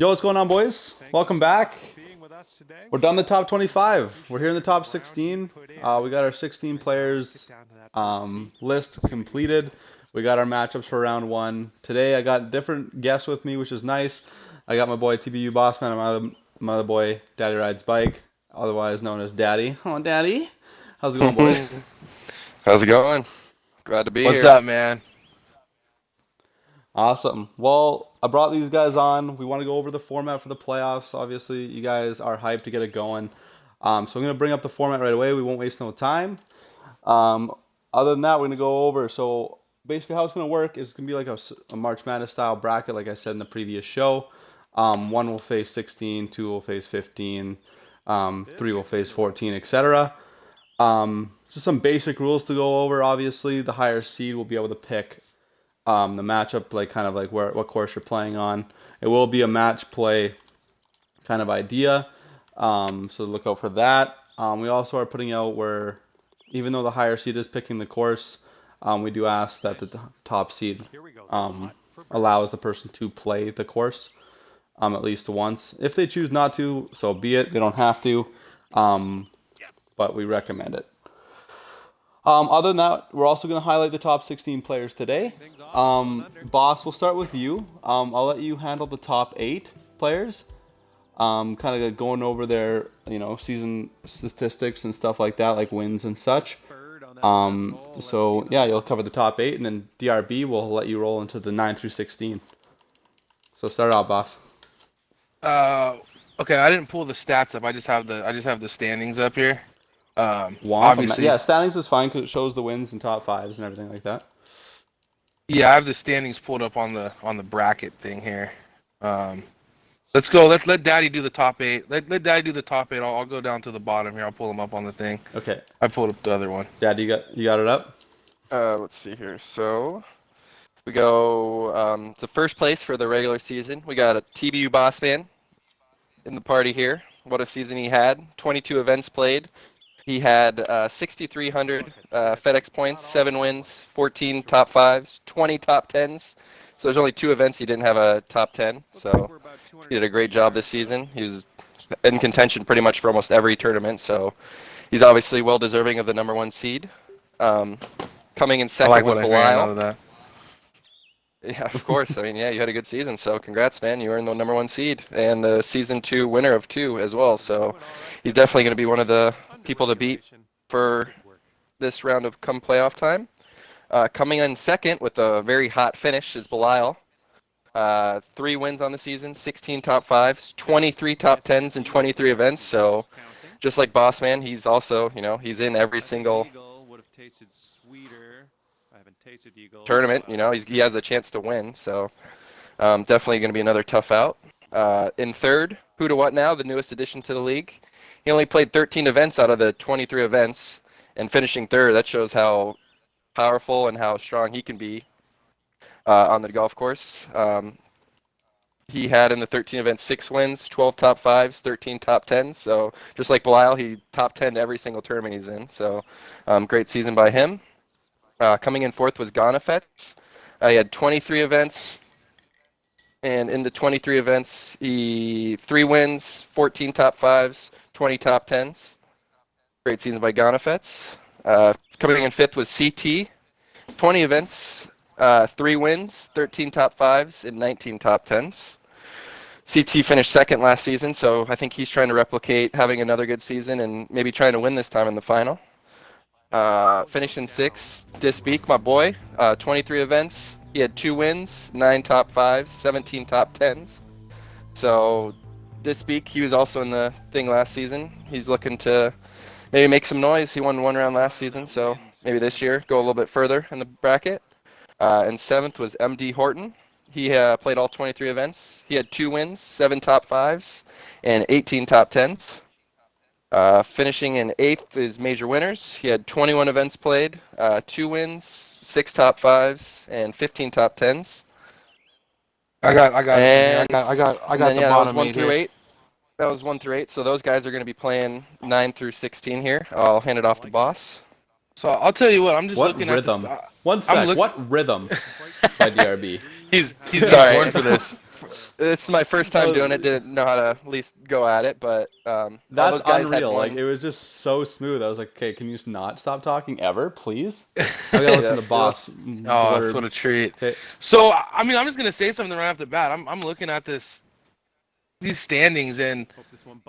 Yo, what's going on, boys? Welcome back. We're done the top 25. We're here in the top 16. We got our 16 players list completed. We got our matchups for round one. Today, I got different guests with me, which is nice. I got my boy TBU Bossman and my other boy Daddy Rides Bike, otherwise known as Daddy. Oh, Daddy. How's it going, boys? How's it going? Glad to be What's here. up, man? Awesome. Well, I brought these guys on. We want to go over the format for the playoffs. Obviously, you guys are hyped to get it going. So I'm going to bring up the format right away. We won't waste no time. Um, Other than that, we're going to go over. So basically, how it's going to work is going to be like a March Madness style bracket, like I said in the previous show. One will face 16, two will face 15, three will face 14, etc. Just some basic rules to go over. Obviously, the higher seed will be able to pick the matchup, like kind of like what course you're playing on. It will be a match play kind of idea, so look out for that. We also are putting out where, even though the higher seed is picking the course, we do ask that the top seed allows the person to play the course at least once. If they choose not to, so be it. They don't have to, um, but we recommend it. Other than that, we're also going to highlight the top 16 players today. Boss, we'll start with you. I'll let you handle the top 8 players. Kind of going over their, season statistics and stuff like that, like wins and such. So yeah, you'll cover the top 8, and then DRB will let you roll into the 9 through 16. So start out, boss. Uh, okay, I didn't pull the stats up. I just have the standings up here. Womp. Obviously, Yeah, standings is fine because it shows the wins and top fives and everything like that. yeah, I have the standings pulled up on the bracket thing here. Um, let's go. Let Daddy do the top eight. Let Daddy do the top eight. I'll go down to the bottom here. I'll pull them up on the thing. Okay. I pulled up the other one. Dad, you got it up? Let's see here. So we go to first place for the regular season. We got a TBU boss man in the party here. What a season he had. 22 events played. He had 6,300 FedEx points, 7 wins, 14 top fives, 20 top tens. So there's only 2 events he didn't have a top 10. So he did a great job this season. He was in contention pretty much for almost every tournament. So he's obviously well deserving of the number 1 seed. Um, Coming in I second like was what I ran out Belial. of that. Yeah, of course. I mean, yeah, you had a good season, so congrats, man. You earned the number 1 seed and the season 2 winner of 2 as well. So he's definitely going to be one of the people to beat for this round of come playoff time. Coming in second with a very hot finish is Belial. 3 wins on the season, 16 top fives, 23 top tens, and 23 events. So just like Boss Man, he's also, he's in every single tournament. He has a chance to win. So definitely going to be another tough out. In third, Who to What Now, the newest addition to the league. He only played 13 events out of the 23 events, and finishing third, that shows how powerful and how strong he can be on the golf course. He had in the 13 events 6 wins, 12 top fives, 13 top tens. So just like Belial, he top 10 every single tournament he's in. So great season by him. Coming in fourth was Ganefetz. He had 23 events, and in the 23 events, he 3 wins, 14 top fives, 20 top tens. Great season by Ganefetz. Coming in fifth was CT. 20 events, 3 wins, 13 top fives, and 19 top tens. CT finished second last season, so I think he's trying to replicate having another good season and maybe trying to win this time in the final. Finishing sixth, Disbeak, my boy. 23 events. He had 2 wins, 9 top fives, 17 top tens. So Disbeak, he was also in the thing last season. He's looking to maybe make some noise. He won 1 round last season, so maybe this year go a little bit further in the bracket. And seventh was MD Horton. He played all 23 events. He had 2 wins, 7 top fives, and 18 top tens. Finishing in eighth is Major Winners. He had 21 events played, 2 wins, 6 top fives, and 15 top tens. I got him in here. And I and got then the yeah, that was bottom 1 eight through here. 8. That was 1 through 8. So those guys are going to be playing 9 through 16 here. I'll hand it off to Boss. So I'll tell you what. I'm just What looking at the. rhythm? One I'm sec. look. What rhythm by DRB? He's Sorry. born for this. it's my first time doing it. Didn't know how to at least go at it, but all That's those guys unreal. had Like, one. it was just so smooth. I was like, okay, can you just not stop talking ever, please? I gotta listen to Yeah. Boss Oh, blurb. what a treat. Okay. So, I mean, I'm just gonna say something right off the bat. I'm looking at these standings, and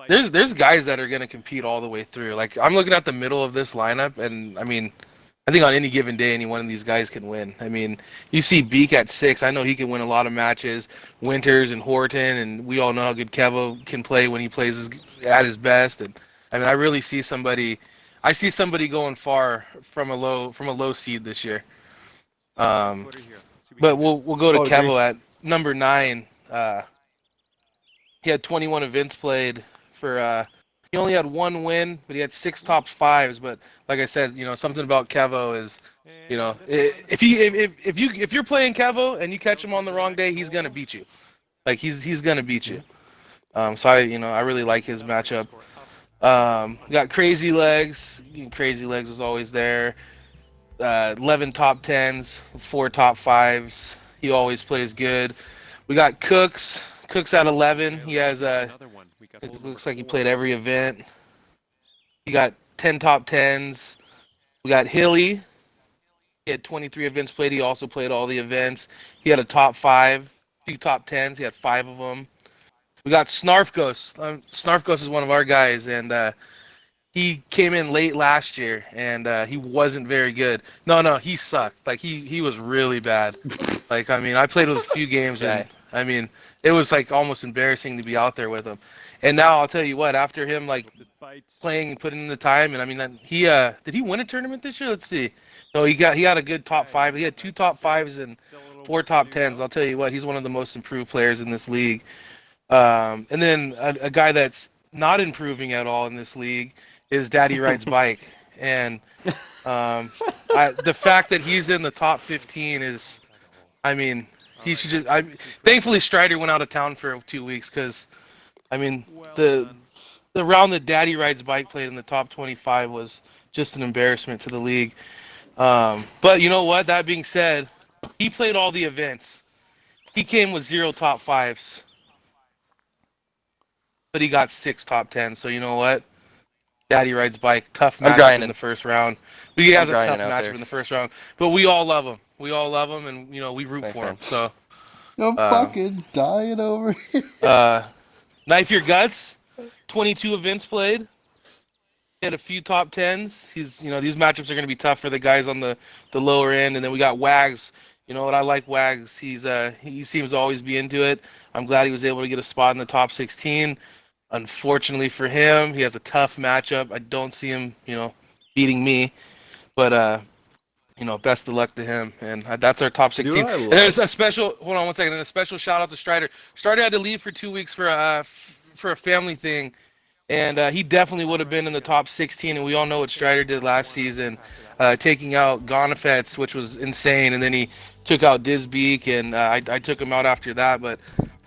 there's guys that are gonna compete all the way through. Like, I'm looking at the middle of this lineup, and I mean, I think on any given day, any one of these guys can win. I mean, you see Beak at 6. I know he can win a lot of matches. Winters and Horton, and we all know how good Kevo can play when he plays at his best. And I mean, I really see somebody. I see somebody going far from a low seed this year. But we'll go to Oh, agree. Kevo at number 9. He had 21 events played for. He only had 1 win, but he had 6 top 5s. But like I said, something about Kevo is, if you're playing Kevo and you catch him on the wrong day, he's gonna beat you. Like he's gonna beat you. So I really like his matchup. Got Crazy Legs. Crazy Legs is always there. 11 top 10s, 4 top 5s. He always plays good. We got Cooks. Cooks at 11. He has it looks like he played every event. He got 10 top 10s. We got Hilly. He had 23 events played. He also played all the events. He had a top 5, 2 top 10s. He had 5 of them. We got Snarf Ghost. Snarf Ghost is one of our guys, and he came in late last year, and he wasn't very good. No, he sucked. Like he was really bad. Like I mean, I played with a few games, and I mean, it was like almost embarrassing to be out there with him. And now I'll tell you what, after him like playing and putting in the time, and I mean, he did he win a tournament this year? Let's see. No, he had a good top 5. He had 2 top 5s and 4 top 10s. I'll tell you what, he's one of the most improved players in this league. And then a guy that's not improving at all in this league is Daddy Rides Bike, and the fact that he's in the top 15 is, I mean, he should just. Thankfully Strider went out of town for 2 weeks because, I mean, the round that Daddy Rides Bike played in the top 25 was just an embarrassment to the league. But you know what? That being said, he played all the events. He came with 0 top 5s. But he got 6 top 10s. So you know what? Daddy Rides Bike. Tough matchup in the first round. He has a tough matchup in the first round. But we all love him. We all love him, and we root for him. So I'm fucking dying over here. Knife Your Guts. 22 events played. He had a few top 10s. These matchups are going to be tough for the guys on the lower end. And then we got Wags. You know what? I like Wags. He seems to always be into it. I'm glad he was able to get a spot in the top 16. Unfortunately for him, he has a tough matchup. I don't see him, beating me. But best of luck to him. And that's our top 16. And there's a special. Hold on one second. And a special shout out to Strider. Strider had to leave for 2 weeks for a family thing. And he definitely would have been in the top 16, and we all know what Strider did last season, taking out Gonifetz, which was insane, and then he took out Dizbeak, and I took him out after that. But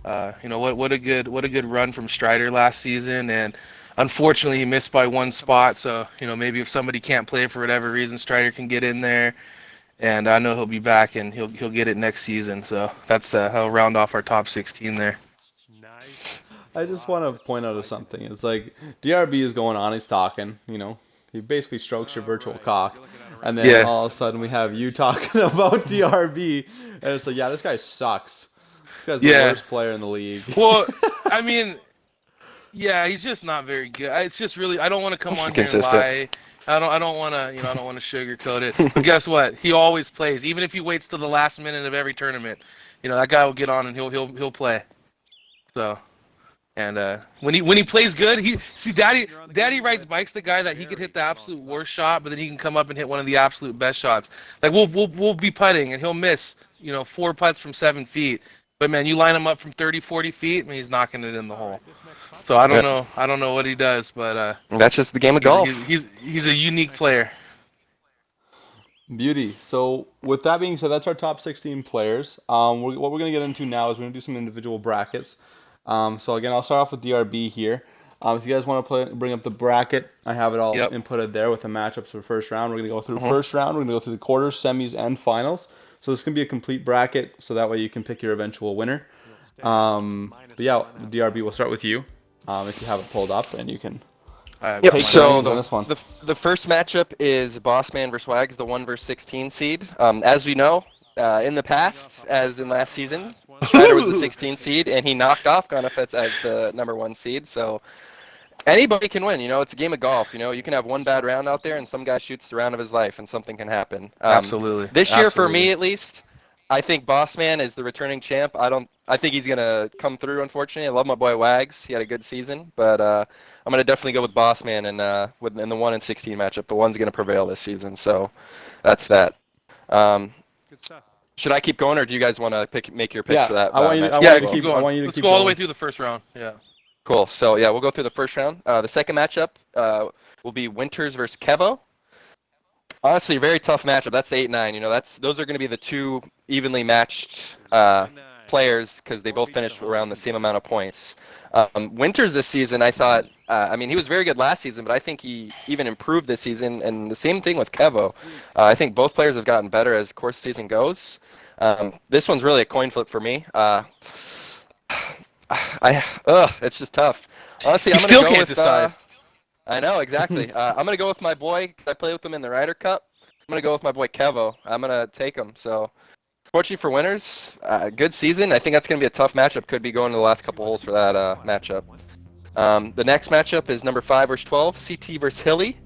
what a good run from Strider last season, and unfortunately he missed by 1 spot. So maybe if somebody can't play for whatever reason, Strider can get in there, and I know he'll be back and he'll get it next season. So that's how I'll round off our top 16 there. I just want to point out something. It's like DRB is going on. He's talking. He basically strokes your virtual cock, and then all of a sudden we have you talking about DRB, and it's like, yeah, this guy sucks. This guy's the worst player in the league. Well, I mean, yeah, he's just not very good. It's just really, I don't want to come on here and lie. I don't want to, I don't want to sugarcoat it. But guess what? He always plays, even if he waits till the last minute of every tournament. That guy will get on and he'll play. So. And when he plays good, Daddy Rides Bike's the guy that he could hit the absolute worst shot, but then he can come up and hit one of the absolute best shots. Like we'll be putting and he'll miss 4 putts from 7 feet, but man, you line him up from 30, 40 feet, and he's knocking it in the hole. So I don't know what he does, but that's just the game of golf. He's a unique player. Beauty. So with that being said, that's our top 16 players. What we're gonna get into now is we're gonna do some individual brackets. So again, I'll start off with DRB here. If you guys want to bring up the bracket, I have it all inputted there with the matchups for the first round. We're going to go through first round. We're going to go through the quarters, semis, and finals. So this can be a complete bracket, so that way you can pick your eventual winner. But yeah, DRB, we'll start with you. If you have it pulled up, and you can Alright, Yep. take the So reins on this one. the first matchup is Bossman versus Wags, the 1 versus 16 seed. As we know, in the past, as in last season, Strider was the 16 seed, and he knocked off Gonafetz as the number 1 seed. So anybody can win. You know, it's a game of golf. You know, you can have one bad round out there, and some guy shoots the round of his life, and something can happen. absolutely. This year, for Absolutely. me at least, I think Bossman is the returning champ. I think he's gonna come through. Unfortunately, I love my boy Wags. He had a good season, but I'm gonna definitely go with Bossman and in the 1 and 16 matchup. The one's gonna prevail this season. So that's that. Good stuff. Should I keep going, or do you guys want to make your picks Yeah, for that? I want you to- match I as want Yeah, you to well? keep keep- I going. want you to Let's keep go all the way going. through the first round. Yeah. Cool. So yeah, we'll go through the first round. The second matchup will be Winters versus Kevo. Honestly, very tough matchup. That's the 8-9. You know, those are going to be the two evenly matched players because they both finished around the same amount of points. Winters this season, I thought, I mean, he was very good last season, but I think he even improved this season. And the same thing with Kevo. I think both players have gotten better as course season goes. This one's really a coin flip for me. It's just tough. Honestly, You I'm gonna still go can't with, decide. I know, exactly. I'm going to go with my boy. I play with him in the Ryder Cup. I'm going to go with my boy Kevo. I'm going to take him. So, fortunately for Winners, good season. I think that's going to be a tough matchup. Could be going to the last couple holes for that matchup. The next matchup is number 5 versus 12, CT versus Hilly.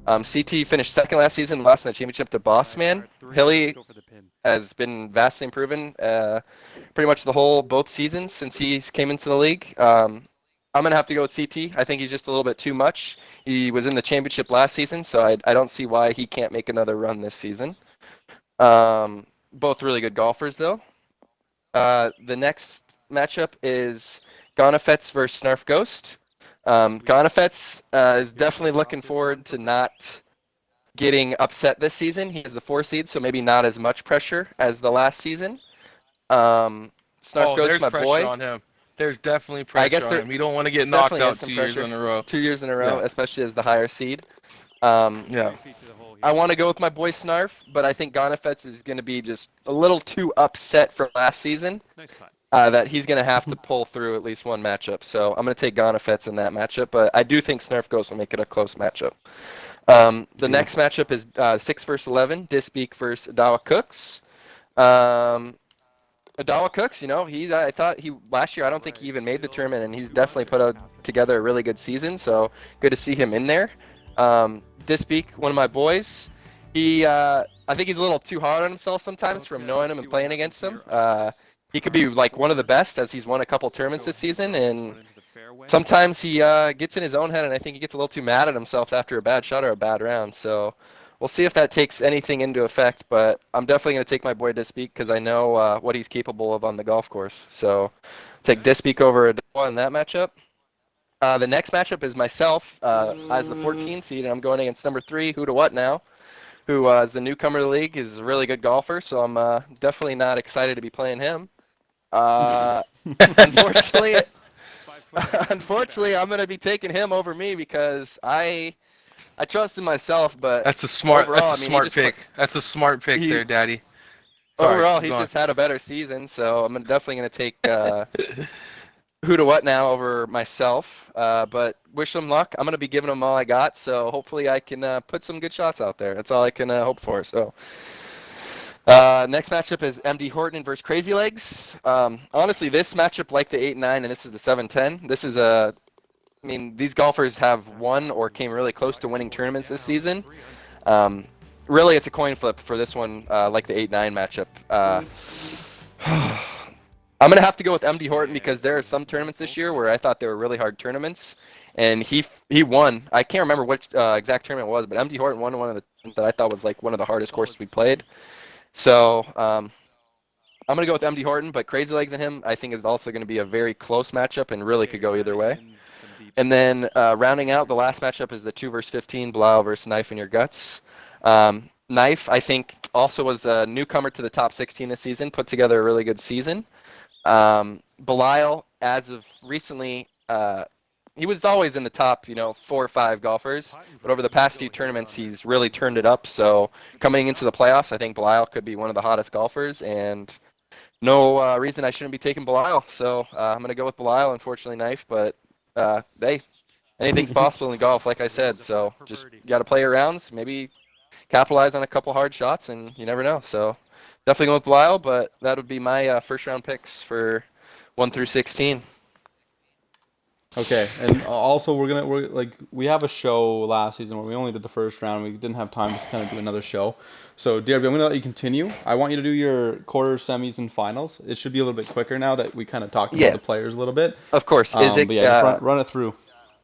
CT finished second last season, lost in the championship to Bossman. Hilly has been vastly improving pretty much both seasons since he came into the league. I'm going to have to go with CT. I think he's just a little bit too much. He was in the championship last season, so I don't see why he can't make another run this season. Both really good golfers, though. The next matchup is Gonafetz versus Snarf Ghost. Gonafetz is definitely looking forward to not getting upset this season. He has the 4 seed, so maybe not as much pressure as the last season. Snarf Ghost, There's my pressure boy. on him. There's definitely I guess pressure on him. You don't want to get knocked definitely out has some 2 years pressure. in a row. 2 years in a row, Yeah. especially as the higher seed. Yeah. I want to go with my boy Snarf, but I think Gonafetz is going to be just a little too upset from last season Nice putt. that he's going to have to pull through at least one matchup. So I'm going to take Gonafetz in that matchup, but I do think Snarf Ghost will make it a close matchup. The next matchup is 6 versus 11, Disbeak versus Adawa Cooks. Adawa Cooks, you know, I thought last year, I don't think he even made the tournament, and he's definitely put together a really good season, so good to see him in there. Disbeak, one of my boys, I think he's a little too hard on himself sometimes from knowing him and playing against him. He could be like one of the best as he's won a couple tournaments this season, and sometimes he gets in his own head, and I think he gets a little too mad at himself after a bad shot or a bad round, so we'll see if that takes anything into effect, but I'm definitely going to take my boy Disbeak because I know what he's capable of on the golf course. So take Disbeak over Adawa in that matchup. The next matchup is myself as the 14 seed, and I'm going against number 3, Who to What Now, who is the newcomer to the league, is a really good golfer, so I'm definitely not excited to be playing him. Unfortunately, I'm going to be taking him over me because I trust in myself, but That's a smart. overall, That's a I mean, smart pick. That's a smart pick he- there, Daddy. Sorry, overall, keep he going. just had a better season, so I'm definitely going to take Who to What Now over myself. But wish him luck. I'm going to be giving him all I got, so hopefully I can put some good shots out there. That's all I can hope for. So next matchup is MD Horton versus Crazy Legs. Honestly, this matchup, like the 8-9, and this is the 7-10. This is I mean, these golfers have won or came really close to winning tournaments this season. Really, it's a coin flip for this one, like the 8-9 matchup. I'm going to have to go with MD Horton because there are some tournaments this year where I thought they were really hard tournaments, and he won. I can't remember which exact tournament it was, but MD Horton won one of the that I thought was like one of the hardest courses we played. So I'm going to go with MD Horton, but Crazy Legs and him I think is also going to be a very close matchup and really could go either way. And then rounding out the last matchup is the 2 versus 15, Blau versus Knife in Your Guts. Knife, I think, also was a newcomer to the top 16 this season, put together a really good season. Belial, as of recently, he was always in the top, 4 or 5 golfers, but over the past few tournaments, he's really turned it up. So coming into the playoffs, I think Belial could be one of the hottest golfers, and no reason I shouldn't be taking Belial. So I'm gonna go with Belial. Unfortunately, Knife, but hey, anything's possible in golf, like I said. So just got to play your rounds. Maybe capitalize on a couple hard shots, and you never know. So definitely going with Belial, but that would be my first round picks for 1 through 16. Okay, and also we have a show last season where we only did the first round. We didn't have time to kind of do another show. So DRB, I'm gonna let you continue. I want you to do your quarters, semis, and finals. It should be a little bit quicker now that we kind of talked about Yeah, the players a little bit. of course. Is it But yeah, just run it through.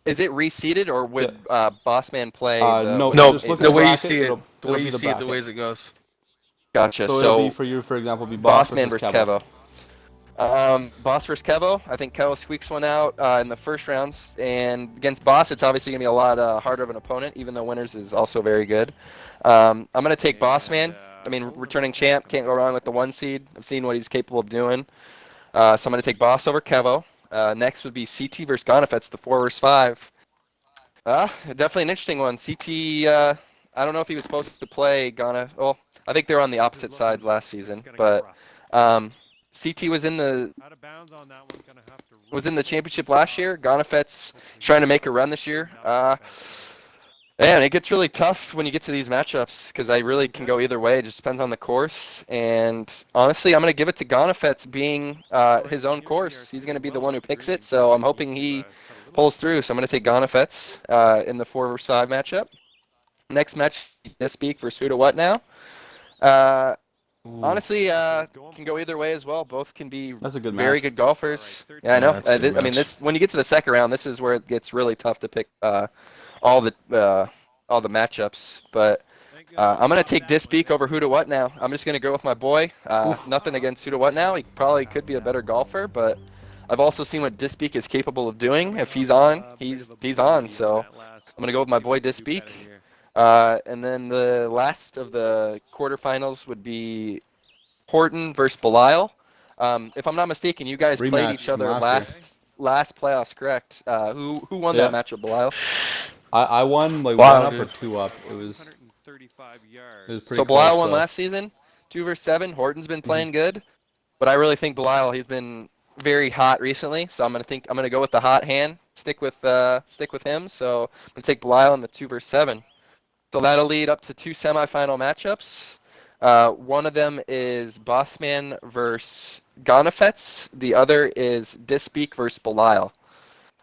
is it reseeded, or Yeah. would Bossman play the No, way No, just look at the the way you bracket. see it, It'll be the the way bracket. it goes. Gotcha. So it'll be So for you, for example, be Boss Bossman versus versus Kevo. Kevo. Boss versus Kevo. I think Kevo squeaks one out in the first rounds, and against Boss, it's obviously gonna be a lot harder of an opponent, even though Winners is also very good. I'm gonna take Bossman. I mean, returning champ, can't go wrong with the 1 seed. I've seen what he's capable of doing. So I'm gonna take Boss over Kevo. Next would be CT versus Gonifetz, the 4 versus 5. Definitely an interesting one. CT, I don't know if he was supposed to play Ghana. Well, I think they were on the opposite sides last season, but CT was in the championship last year. Gonifetz trying to make a run this year. Man, it gets really tough when you get to these matchups because I really can go either way. It just depends on the course. And honestly, I'm going to give it to Gonifetz being his own course. He's going to be the one who picks it, so I'm hoping he pulls through. So I'm going to take Gonifetz in the 4 versus 5 matchup. Next match, Dispeak versus Who to What Now. Honestly, can go either way as well. Both can be That's a good very match. good golfers. Yeah, I know. that's a good I mean, match. when you get to the second round, this is where it gets really tough to pick all the matchups. But I'm gonna take Dispeak over Who to What Now. I'm just gonna go with my boy. Nothing against Who to What Now. He probably could be a better golfer, but I've also seen what Dispeak is capable of doing. If he's on, he's on. So I'm gonna go with my boy Dispeak. And then the last of the quarterfinals would be Horton versus Belial. If I'm not mistaken, you guys played Rematch each from other last playoffs, correct? Who won that matchup, Belial? I won like Wow, 1 up dude. or 2 up. It was pretty So close Belial won though. last season, 2 versus 7. Horton's been playing good, but I really think Belial, he's been very hot recently. So I'm gonna go with the hot hand, stick with him. So I'm gonna take Belial in the 2 versus 7. So that'll lead up to 2 semifinal matchups. One of them is Bossman versus Gonifetz. The other is Dispeak versus Belial.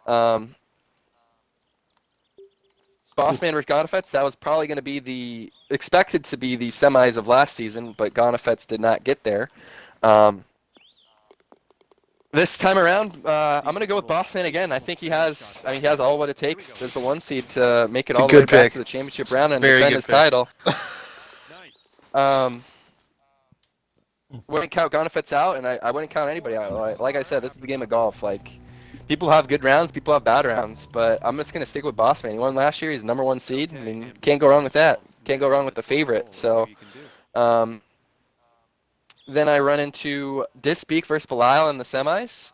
Bossman versus Gonifetz, that was probably going to be expected to be the semis of last season, but Gonifetz did not get there. This time around, I'm going to go with Bossman again. I think he has all what it takes as the 1 seed to make it It's a all the way good back pick. to the championship round and Very defend good his pick. title. Wouldn't count Gonifetz out, and I wouldn't count anybody out. Like I said, this is the game of golf. Like, people have good rounds, people have bad rounds, but I'm just gonna stick with Bossman. He won last year. He's number 1 seed. I mean, can't go wrong with that. Can't go wrong with the favorite. So, then I run into Dispeak versus Belial in the semis.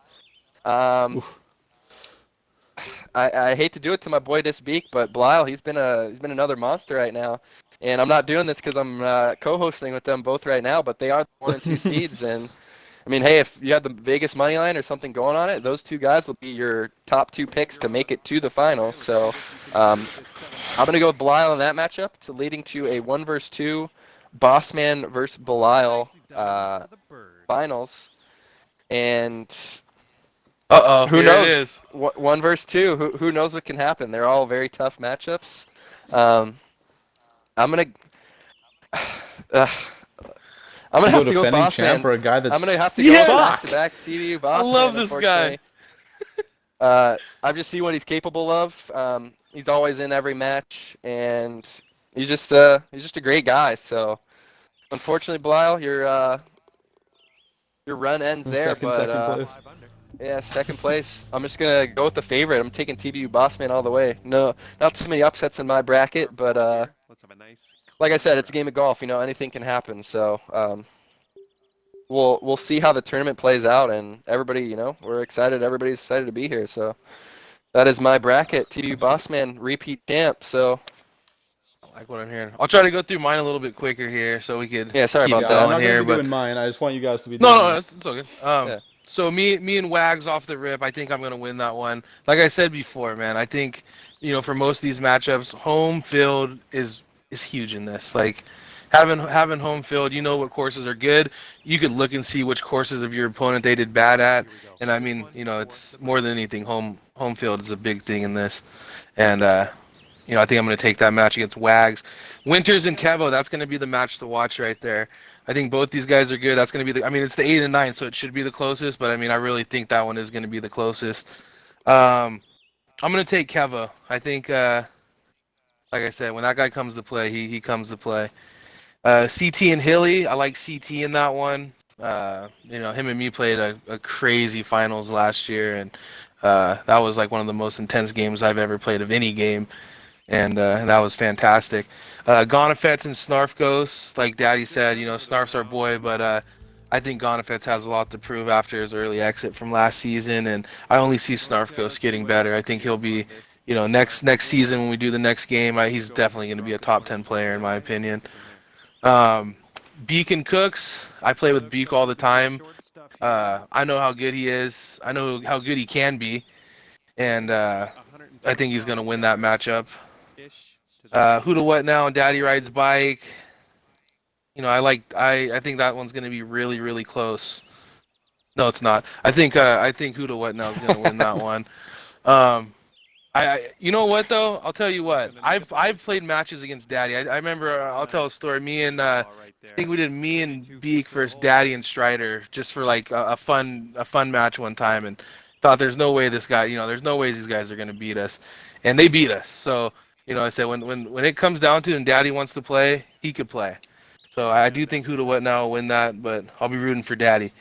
I hate to do it to my boy Dispeak, but Belial, he's been another monster right now. And I'm not doing this because I'm co-hosting with them both right now, but they are the 1 and 2 seeds. And I mean, hey, if you had the Vegas money line or something going on it, those 2 guys will be your top 2 picks to make it to the finals. So I'm gonna go with Belial in that matchup, to leading to a 1 versus 2 Bossman versus Belial finals. And who Here knows? it is. 1 versus 2. Who knows what can happen? They're all very tough matchups. I'm gonna You have go to go with defending champ Bossman. or a guy that's I'm gonna have to go Yes! back-to-back TDU Bossman. I love this guy. I've just seen what he's capable of. He's always in every match, and he's just a great guy. So, unfortunately, Belial, your run ends there. second But place. yeah, second place. I'm just gonna go with the favorite. I'm taking TDU Bossman all the way. No, not too many upsets in my bracket, but like I said, it's a game of golf. You know, anything can happen. So we'll see how the tournament plays out, and everybody, you know, we're excited. Everybody's excited to be here. So that is my bracket. TDU Bossman repeat champ. So like what I'm hearing. I'll try to go through mine a little bit quicker here so we could Yeah, sorry keep about it that. I'm going not going here. to be But doing mine. I just want you guys to be no, doing no, yours. it's okay. Yeah. So me and Wags off the rip, I think I'm gonna win that one. Like I said before, man, I think for most of these matchups, home field is huge in this. Like having home field, you know what courses are good. You could look and see which courses of your opponent they did bad at, and I mean, it's more than anything, home field is a big thing in this, and I think I'm going to take that match against Wags. Winters and Kevo, that's going to be the match to watch right there. I think both these guys are good. That's going to be it's the 8 and 9, so it should be the closest, but I really think that one is going to be the closest. I'm going to take Kevo. I think, like I said, when that guy comes to play, he comes to play. CT and Hilly, I like CT in that one. Him and me played a crazy finals last year, and that was like one of the most intense games I've ever played of any game. And that was fantastic. Gonifets and Snarf Ghost, like Daddy said, Snarf's our boy, but I think Gonifets has a lot to prove after his early exit from last season, and I only see Snarf Ghost getting better. I think he'll be, next season when we do the next game, he's definitely going to be a top 10 player in my opinion. Beak and Cooks, I play with Beak all the time. I know how good he is. I know how good he can be, and I think he's going to win that matchup. Who to what now? Daddy rides bike. I think that one's gonna be really, really close. No, it's not. I think who to what now is gonna win that one. You know what though? I'll tell you what. I've played matches against Daddy. I remember. I'll tell a story. I think we did me and Beak versus Daddy and Strider just for like a fun match one time, and thought there's no way this guy. There's no ways these guys are gonna beat us, and they beat us. So I said when it comes down to it and Daddy wants to play, he could play. So I do think who to what now will win that, but I'll be rooting for Daddy.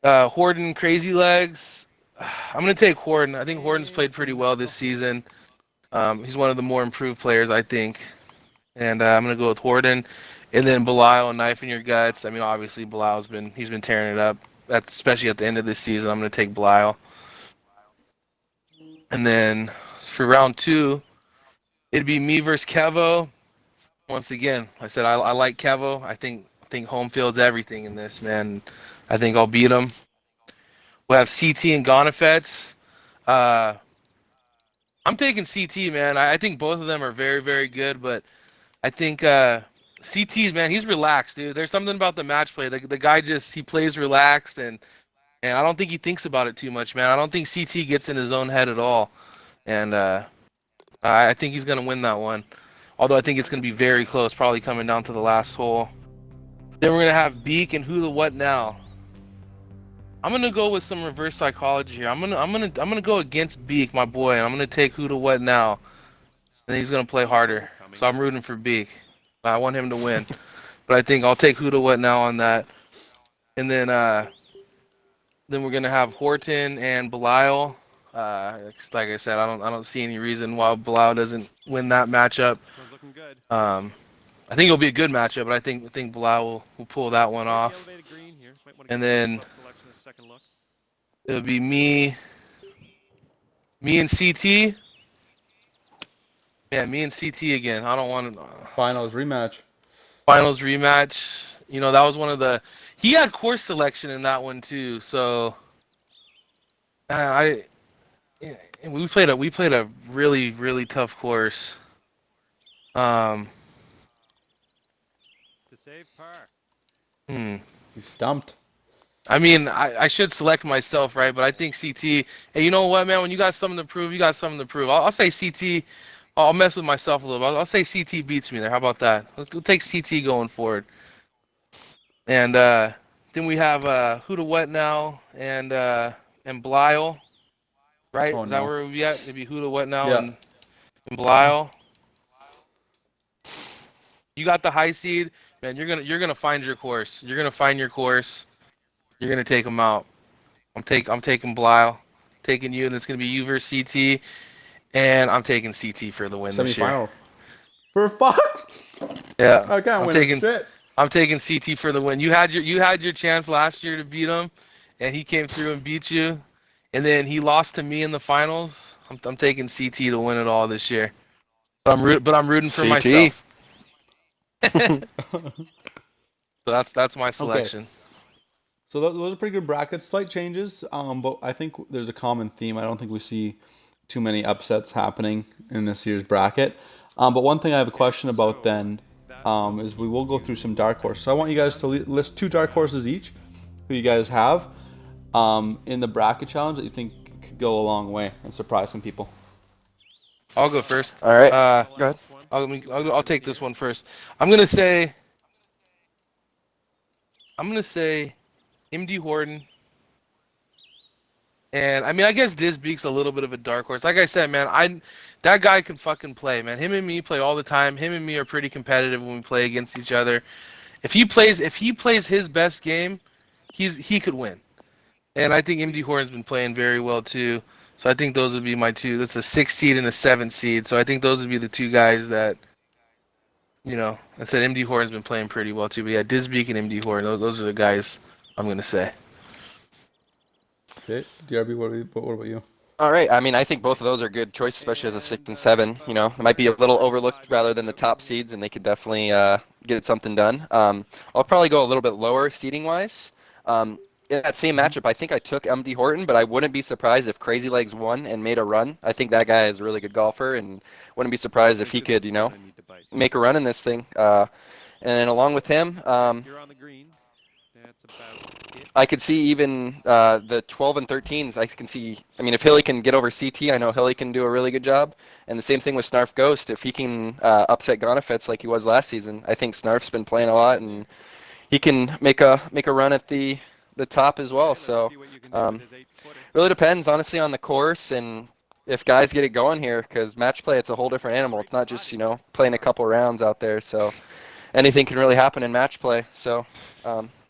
Horden Crazy Legs. I'm gonna take Horden. I think Horden's played pretty well this season. He's one of the more improved players, I think. And I'm gonna go with Horden, and then Belial and Knife in Your Guts. Obviously Belial's been tearing it up. Especially at the end of this season. I'm gonna take Belial. And then for round 2, it'd be me versus Kevo. Once again, I said I like Kevo. I think home field's everything in this, man. I think I'll beat him. We'll have CT and Gonifets. I'm taking CT, man. I think both of them are very, very good, but I think CT, man, he's relaxed, dude. There's something about the match play. The guy he plays relaxed, and I don't think he thinks about it too much, man. I don't think CT gets in his own head at all, and I think he's gonna win that one. Although I think it's gonna be very close, probably coming down to the last hole. Then we're gonna have Beak and who the what now. I'm gonna go with some reverse psychology here. I'm gonna go against Beak, my boy, and I'm gonna take who to what now. And he's gonna play harder. So I'm rooting for Beak. I want him to win. But I think I'll take who to what now on that. And then we're gonna have Horton and Belial. Like I said, I don't see any reason why Belial doesn't win that matchup. Sounds looking good. I think it'll be a good matchup, but I think Belial will pull that one off. And then it'll be me and CT. Yeah, me and CT again. I don't want to. Finals rematch. Finals rematch. That was one of the. He had course selection in that one too. So we played a really, really tough course. To save par. He's stumped. I should select myself, right? But I think CT. Hey, you know what, man? When you got something to prove, you got something to prove. I'll say CT. I'll mess with myself a little bit. I'll say CT beats me there. How about that? We'll take CT going forward. And then we have who to what now, and Belial, right? Oh, Is that no. where we at? Maybe who to what now Yeah. and Belial. You got the high seed, man. You're gonna find your course. You're gonna find your course. You're gonna take them out. I'm taking Belial, taking you, and it's gonna be you versus CT, and I'm taking CT for the win this year. Semifinal. For fuck. Yeah, I can't win shit. I'm taking CT for the win. You had your chance last year to beat him, and he came through and beat you, and then he lost to me in the finals. I'm taking CT to win it all this year. But I'm rooting for CT. myself. So that's my selection. So those are pretty good brackets. Slight changes, but I think there's a common theme. I don't think we see too many upsets happening in this year's bracket. But one thing I have a question about then is we will go through some dark horses. So I want you guys to list 2 dark horses each, who you guys have in the bracket challenge that you think could go a long way and surprise some people. I'll go first. All right. Go ahead. I'll take this one first. I'm gonna say MD Horton. And I mean, I guess Disbeek's a little bit of a dark horse. Like I said, man, that guy can fucking play, man. Him and me play all the time. Him and me are pretty competitive when we play against each other. If he plays his best game, he could win. And I think MD Horton's been playing very well too. So I think those would be my 2. That's a 6 seed and a 7 seed. So I think those would be the 2 guys that, I said MD Horton's been playing pretty well too. But yeah, Disbeek and MD Horton, those are the guys I'm gonna say. Okay, DRB, what about you? All right. I mean, I think both of those are good choices, especially as a 6 and 7. It might be a little overlooked rather than the top seeds, and they could definitely get something done. I'll probably go a little bit lower seeding wise. In that same matchup, I think I took MD Horton, but I wouldn't be surprised if Crazy Legs won and made a run. I think that guy is a really good golfer, and wouldn't be surprised if he could, make a run in this thing. And then along with him, You're on the green. That's about it. I could see even the 12 and 13s. I can see. I mean, if Hilly can get over CT, I know Hilly can do a really good job. And the same thing with Snarf Ghost. If he can upset Gonifetz like he was last season, I think Snarf's been playing a lot, and he can make a run at the top as well. So really depends, honestly, on the course and if guys get it going here. Because match play, it's a whole different animal. It's not just playing a couple rounds out there. So anything can really happen in match play. So.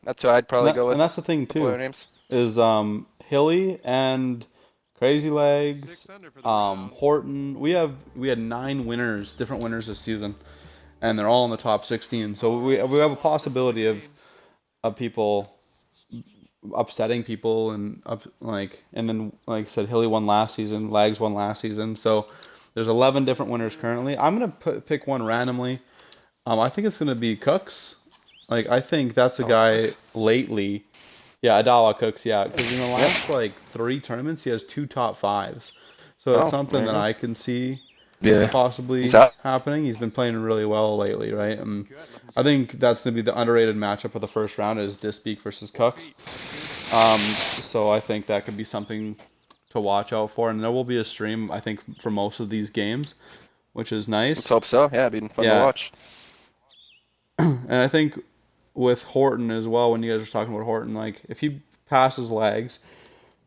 That's who I'd probably go with. And that's the thing too. Names. Is Hilly and Crazy Legs, 6 under for the round. Horton. We had 9 winners, different winners this season, and they're all in the top 16. So we have a possibility of people upsetting people and then like I said, Hilly won last season, Legs won last season. So there's 11 different winners currently. I'm gonna pick one randomly. I think it's gonna be Cooks. Like, I think that's a guy lately. Yeah, Adawa Cooks, yeah. Because in the last, 3 tournaments, he has 2 top 5s. So it's something that I can see possibly happening. He's been playing really well lately, right? And I think that's going to be the underrated matchup of the first round is Disbeek versus Cooks. So I think that could be something to watch out for. And there will be a stream, I think, for most of these games, which is nice. Let's hope so. Yeah, it'd be fun to watch. And I think with Horton as well, when you guys were talking about Horton, if he passes Legs,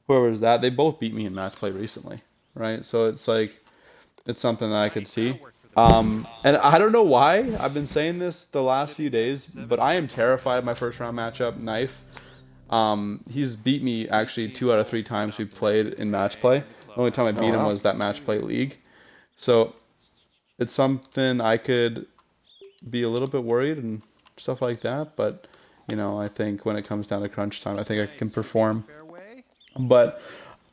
whoever's that, they both beat me in match play recently, right? So it's something that I could see. And I don't know why I've been saying this the last few days, but I am terrified of my first round matchup, Knife. He's beat me actually 2 out of 3 times we played in match play. The only time I beat him was that match play league. So it's something I could be a little bit worried and stuff like that, but I think when it comes down to crunch time, I think I can perform. But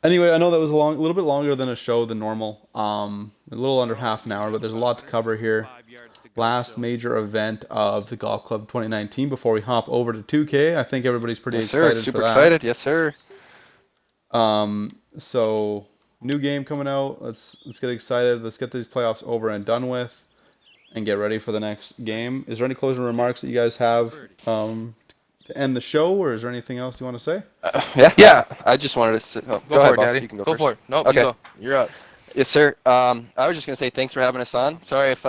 anyway, I know that was a little bit longer than a show than normal, a little under half an hour, but there's a lot to cover here. Last major event of the Golf Club 2019 before we hop over to 2K. I think everybody's pretty excited Super for that. excited, yes sir. So new game coming out. Let's get excited. Let's get these playoffs over and done with, and get ready for the next game. Is there any closing remarks that you guys have to end the show, or is there anything else you want to say? Yeah. I just wanted to go Go ahead, for it, boss. Daddy. You can go Go first. for it. Nope, Okay. you go. You're up. Yes, sir. I was just gonna say thanks for having us on. Sorry if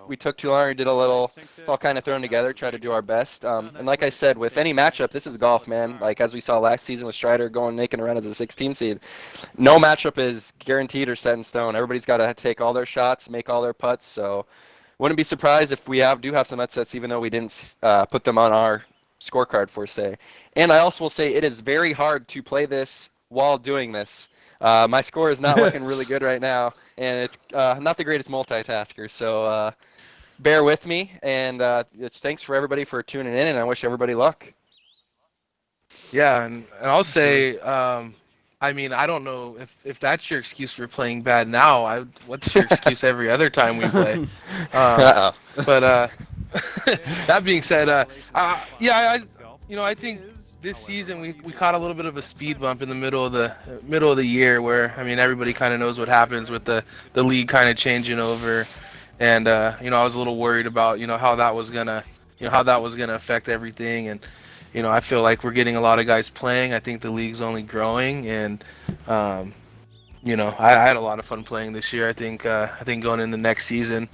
we took too long. We did a little. It's all kind of thrown together. Try to do our best. And like I said, with any matchup, this is golf, man. Like as we saw last season with Strider making a run as a 16 seed. No matchup is guaranteed or set in stone. Everybody's got to take all their shots, make all their putts. So wouldn't be surprised if we do have some upsets, even though we didn't put them on our scorecard for say. And I also will say it is very hard to play this while doing this. My score is not looking really good right now, and it's not the greatest multitasker. So bear with me, and thanks for everybody for tuning in, and I wish everybody luck. Yeah, and I'll say I mean, I don't know if that's your excuse for playing bad now. What's your excuse every other time we play? Uh-oh. But that being said, yeah, I think this season we caught a little bit of a speed bump in the middle of the year, where I mean everybody kind of knows what happens with the league kind of changing over, and I was a little worried about how that was gonna affect everything, and I feel like we're getting a lot of guys playing. I think the league's only growing, and I had a lot of fun playing this year. I think going in the next season,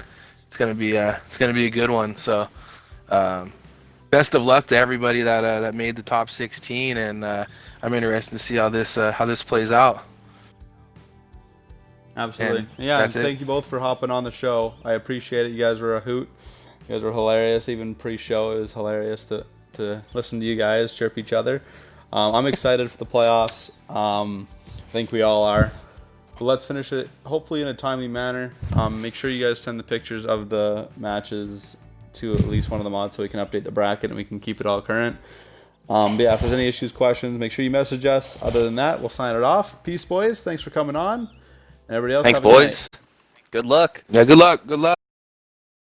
it's gonna be a good one. So, best of luck to everybody that made the top 16, and I'm interested to see how this plays out. Absolutely. And Yeah, and that's it. thank you both for hopping on the show. I appreciate it. You guys were a hoot. You guys were hilarious. Even pre-show, it was hilarious to listen to you guys chirp each other. I'm excited for the playoffs. I think we all are. But let's finish it hopefully in a timely manner. Make sure you guys send the pictures of the matches to at least one of the mods so we can update the bracket and we can keep it all current. But yeah, if there's any issues, questions, make sure you message us. Other than that, we'll sign it off. Peace, boys. Thanks for coming on. And everybody else, Thanks, have a good night. boys. Good luck. Yeah, good luck. Good luck.